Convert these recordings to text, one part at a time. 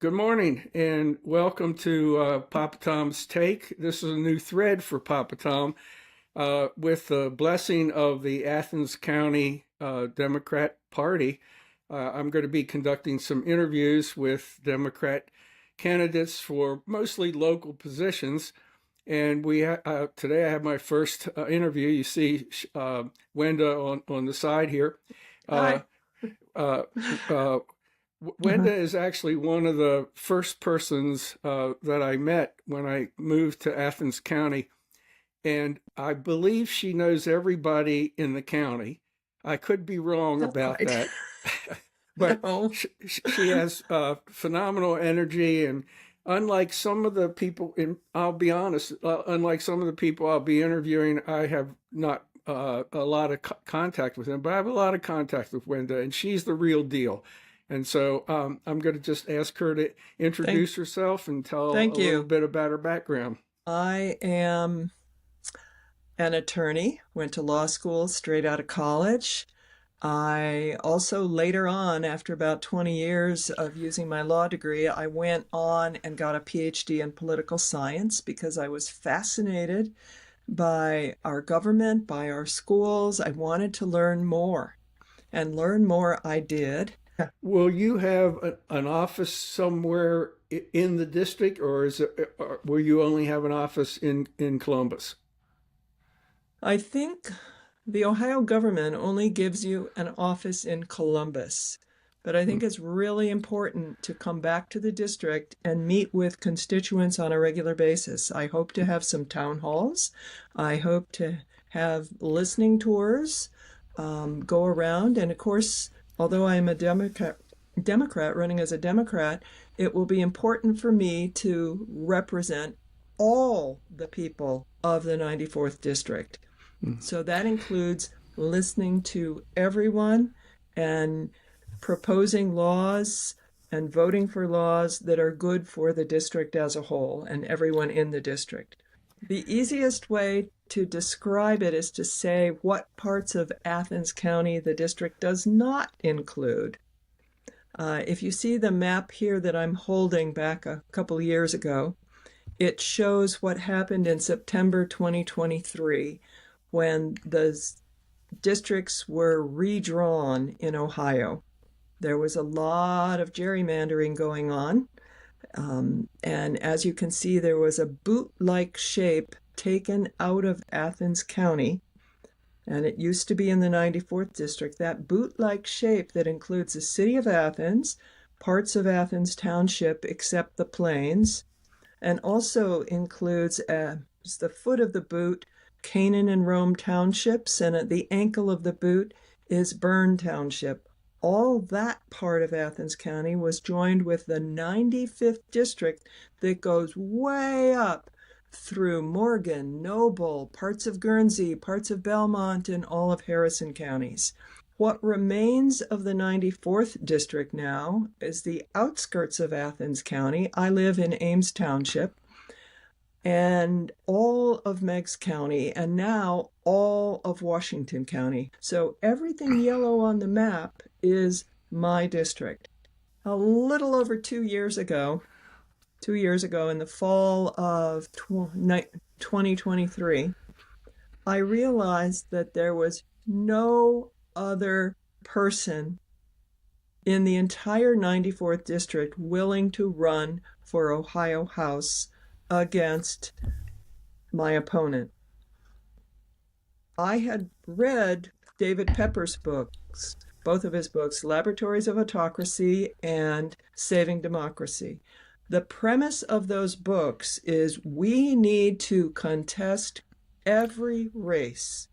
Good morning and welcome to Papa Tom's Take. This is a new thread for Papa Tom with the blessing of the Athens County Democrat Party. I'm going to be conducting some interviews with Democrat candidates for mostly local positions. And today I have my first interview. You see Wenda on the side here. Uh, Hi. uh, uh, Wenda is actually one of the first persons that I met when I moved to Athens County, and I believe she knows everybody in the county. I could be wrong Not about quite. that, but No. she has phenomenal energy, and unlike some of the people, I'll be honest, unlike some of the people I'll be interviewing, I have not a lot of contact with them, but I have a lot of contact with Wenda, and she's the real deal. And so I'm going to just ask her to Thank introduce herself and tell a thank little you. bit about her background. I am an attorney, went to law school straight out of college. I also later on, after about 20 years of using my law degree, I went on and got a PhD in political science because I was fascinated by our government, by our schools. I wanted to learn more, and learn more I did. Will you have an office somewhere in the district, or will you only have an office in Columbus? I think the Ohio government only gives you an office in Columbus, but I think it's really important to come back to the district and meet with constituents on a regular basis. I hope to have some town halls. I hope to have listening tours, go around. And of course, although I'm a Democrat running as a Democrat, it will be important for me to represent all the people of the 94th district. So that includes listening to everyone and proposing laws and voting for laws that are good for the district as a whole and everyone in the district. The easiest way to describe it is to say what parts of Athens County the district does not include. If you see the map here that I'm holding back a couple years ago, it shows what happened in September 2023 when the districts were redrawn in Ohio. There was a lot of gerrymandering going on. And as you can see, there was a boot-like shape taken out of Athens County, and it used to be in the 94th district. That boot-like shape that includes the city of Athens, parts of Athens Township except the plains, and also includes the foot of the boot, Canaan and Rome townships, and at the ankle of the boot is Bern Township. All that part of Athens County was joined with the 95th district that goes way up through Morgan, Noble, parts of Guernsey, parts of Belmont, and all of Harrison counties. What remains of the 94th district now is the outskirts of Athens County. I live in Ames Township, and all of Meigs County, and now all of Washington County. So everything yellow on the map is my district. A little over 2 years ago in the fall of 2023, I realized that there was no other person in the entire 94th district willing to run for Ohio House against my opponent. I had read David Pepper's books, both of his books, Laboratories of Autocracy and Saving Democracy. The premise of those books is we need to contest every race.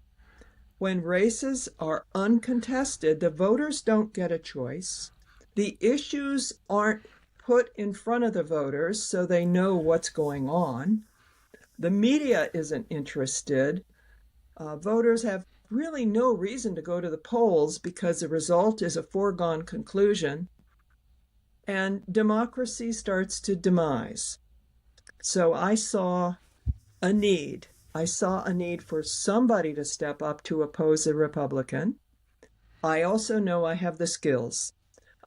When races are uncontested, the voters don't get a choice. The issues aren't put in front of the voters so they know what's going on. The media isn't interested. Voters have really no reason to go to the polls because the result is a foregone conclusion. And democracy starts to demise. So I saw a need. I saw a need for somebody to step up to oppose a Republican. I also know I have the skills.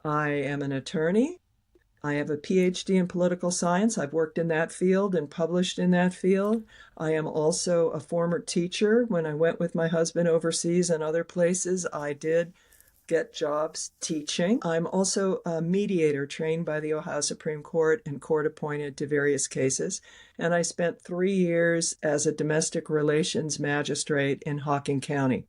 I am an attorney. I have a PhD in political science. I've worked in that field and published in that field. I am also a former teacher. When I went with my husband overseas and other places, I did get jobs teaching. I'm also a mediator trained by the Ohio Supreme Court and court appointed to various cases. And I spent 3 years as a domestic relations magistrate in Hocking County.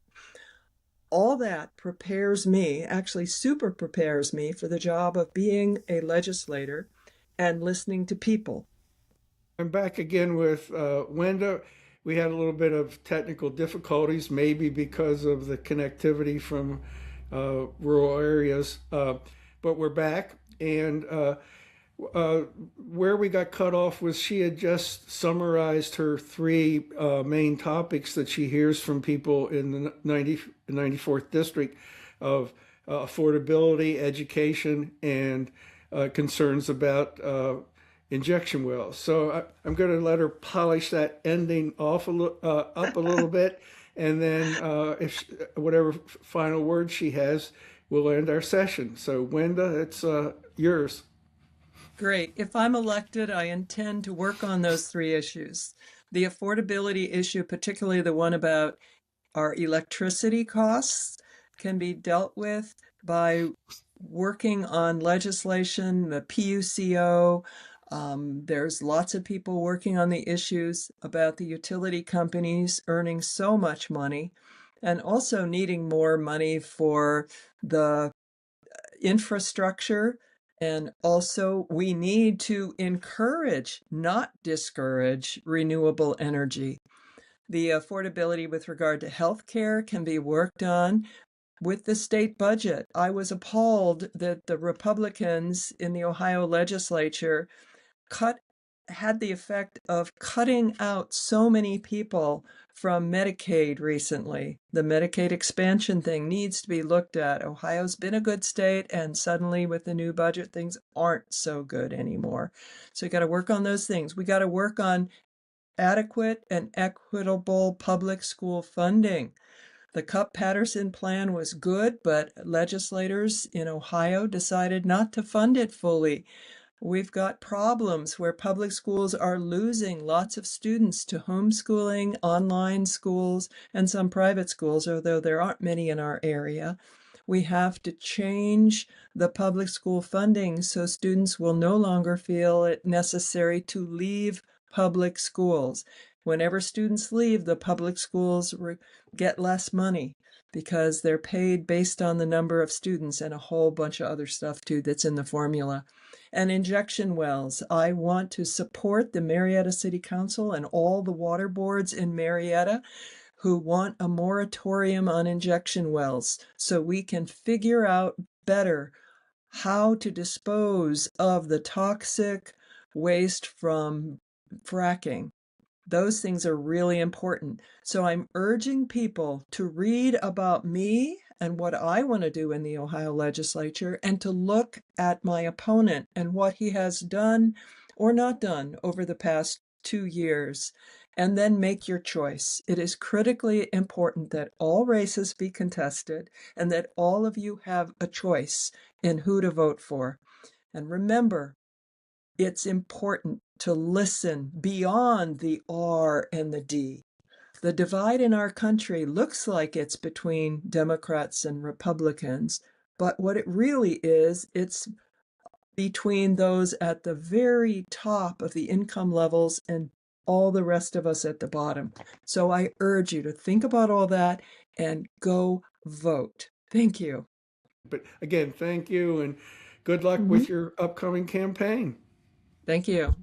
All that prepares me, actually super prepares me for the job of being a legislator and listening to people. I'm back again with Wenda. We had a little bit of technical difficulties, maybe because of the connectivity from rural areas, but we're back. And uh, where we got cut off was she had just summarized her three main topics that she hears from people in the 94th district of affordability, education, and concerns about injection wells. So I'm going to let her polish that ending off up a little bit, and then if whatever final words she has, we'll end our session. So Wenda, it's yours. Great. If I'm elected, I intend to work on those three issues. The affordability issue, particularly the one about our electricity costs, can be dealt with by working on legislation, the PUCO. There's lots of people working on the issues about the utility companies earning so much money and also needing more money for the infrastructure. And also, we need to encourage, not discourage, renewable energy. The affordability with regard to healthcare can be worked on with the state budget. I was appalled that the Republicans in the Ohio legislature had the effect of cutting out so many people from Medicaid recently. The Medicaid expansion thing needs to be looked at. Ohio's been a good state, and suddenly with the new budget, things aren't so good anymore. So we got to work on those things. We got to work on adequate and equitable public school funding. The Cupp-Patterson plan was good, but legislators in Ohio decided not to fund it fully. We've got problems where public schools are losing lots of students to homeschooling, online schools, and some private schools, although there aren't many in our area. We have to change the public school funding so students will no longer feel it necessary to leave public schools. Whenever students leave, the public schools get less money because they're paid based on the number of students and a whole bunch of other stuff too that's in the formula. And injection wells. I want to support the Marietta City Council and all the water boards in Marietta who want a moratorium on injection wells so we can figure out better how to dispose of the toxic waste from fracking. Those things are really important. So I'm urging people to read about me and what I want to do in the Ohio legislature and to look at my opponent and what he has done or not done over the past 2 years, and then make your choice. It is critically important that all races be contested and that all of you have a choice in who to vote for. And remember, it's important to listen beyond the R and the D. The divide in our country looks like it's between Democrats and Republicans, but what it really is, it's between those at the very top of the income levels and all the rest of us at the bottom. So I urge you to think about all that and go vote. Thank you. But again, thank you and good luck Mhm. with your upcoming campaign. Thank you.